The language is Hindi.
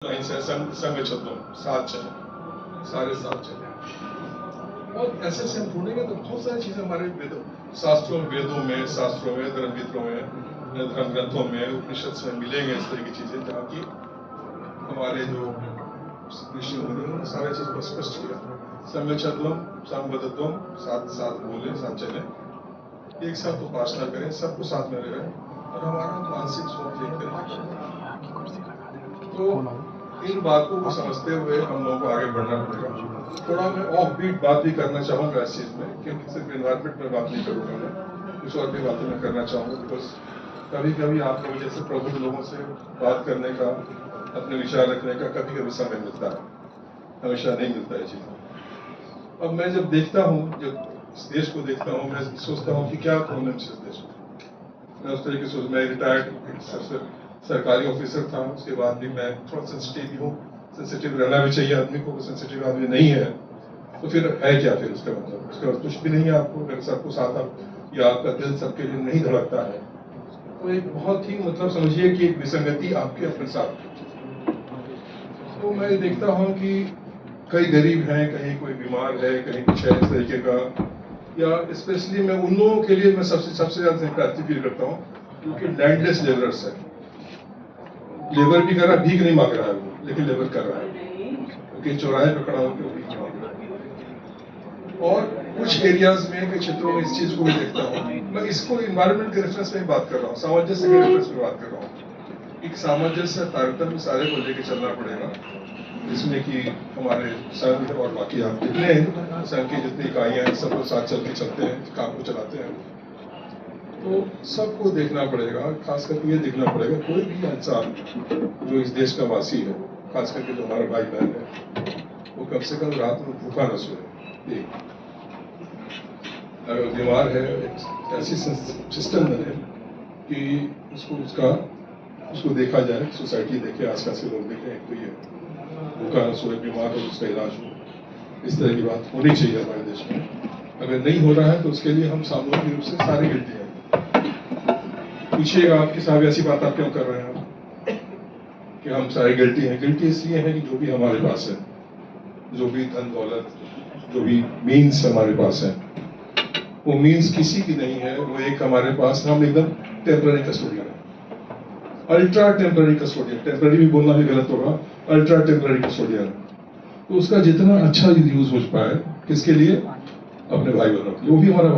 लाइन से संग छत्रों साथ चले, सारे साथ चले। और ऐसे हम ढूंढेंगे तो बहुत सारी चीजें हमारे वेदों में शास्त्रों में धर्ममित्रों में धर्म ग्रंथों में उपनिषद में मिलेंगे इस तरह की चीजें, जहाँ की हमारे जो ऋषि मुनि उन्होंने सारे चीज को स्पष्ट किया। संग छत्वम संबद्धत्वम, साथ साथ बोले साथ चले, एक साथ उपासना करें, सबको साथ में रहे और हमारा मानसिक सोच एक तरीके। तो इन बातों को समझते हुए हम लोगों को आगे बढ़ना पड़ेगा। थोड़ा मैं ऑफ बीट बात भी करना चाहूंगा इस चीज में, क्योंकि सिर्फ एनवायरमेंट में बात नहीं करूंगा, मैं कुछ और भी बातें मैं करना चाहूंगा। बिकॉज कभी कभी आप लोग जैसे प्रबुद्ध लोगों से बात करने का, अपने विचार रखने का कभी कभी समय मिलता है, हमेशा नहीं मिलता है चीजें। अब मैं जब देखता हूँ, जब इस देश को देखता हूँ, मैं सोचता हूँ कि क्या प्रॉब्लम इस देश में। मैं उस तरीके से, मैं रिटायर्ड सरकारी ऑफिसर था, उसके बाद भी मैं थोड़ा सेंसिटिव हूँ। सेंसिटिव रहना भी चाहिए आदमी को, सेंसिटिव आदमी नहीं है तो फिर है क्या, फिर उसका मतलब उसका कुछ भी नहीं है। आपको अगर सबको साथ या आपका दिल सबके लिए नहीं धड़कता है तो एक बहुत ही मतलब समझिए कि एक विसंगति आपके अपने साथ। तो मैं देखता हूँ कि कई गरीब हैं, कहीं कोई बीमार है, कहीं कुछ है इस तरीके का, या स्पेशली मैं उन लोगों के लिए मैं सबसे ज्यादा सिंपैथी फील करता हूँ क्योंकि लैंडलेस लेबरर्स है। लेबर भी कर रहा है, भीख नहीं मांग रहा है वो, लेकिन लेबर कर रहा है क्योंकि चौराहे पे खड़ा होकर भीख मांग रहा है। और कुछ एरियाज में, कुछ क्षेत्रों में इस चीज को भी देखता हूँ। मैं इसको इन्वायरमेंट के रेफरेंस में बात कर रहा हूँ, सामंजस्य के रेफरेंस में बात कर रहा हूँ। एक सामंजस्य तारतम्य सारे को लेकर चलना पड़ेगा, जिसमें कि हमारे संघ और बाकी आप जितने संघ की जितनी इकाइयां हैं सबको साथ चल के चलते हैं, काम को चलाते हैं। तो सबको देखना पड़ेगा, खास करके ये देखना पड़ेगा कोई भी इंसान जो इस देश का वासी है, खास करके जो हमारा भाई बहन है, वो कम से कम रात में भूखा न सोए। अगर बीमार है, ऐसी सिस्टम बने कि उसको देखा जाए, सोसाइटी देखे, आसपास के लोग देखें, तो ये भूखा न सोए, बीमार हो उसका इलाज हो, इस तरह की बात होनी चाहिए हमारे देश में। अगर नहीं हो रहा है तो उसके लिए हम सामूहिक रूप से सारे गिनती हैं। पूछिएगा आपके साहब ऐसी बात आप क्यों कर रहे हैं कि हम सारे गिल्टी हैं। गिल्टी इसलिए है कि जो भी हमारे पास है, जो भी धन दौलत, जो भी मीन्स हमारे पास है, वो मीन्स किसी की नहीं है। वो एक हमारे पास, हम एकदम टेम्पररी कस्टोडियन है, अल्ट्रा टेम्पररी कस्टोडियन। टेम्पररी भी बोलना भी गलत होगा, अल्ट्रा टेम्पररी कस्टोडियन। तो उसका जितना अच्छा यूज हो पाए, किसके लिए? अपने भाई बहनों के लिए। वो भी हमारा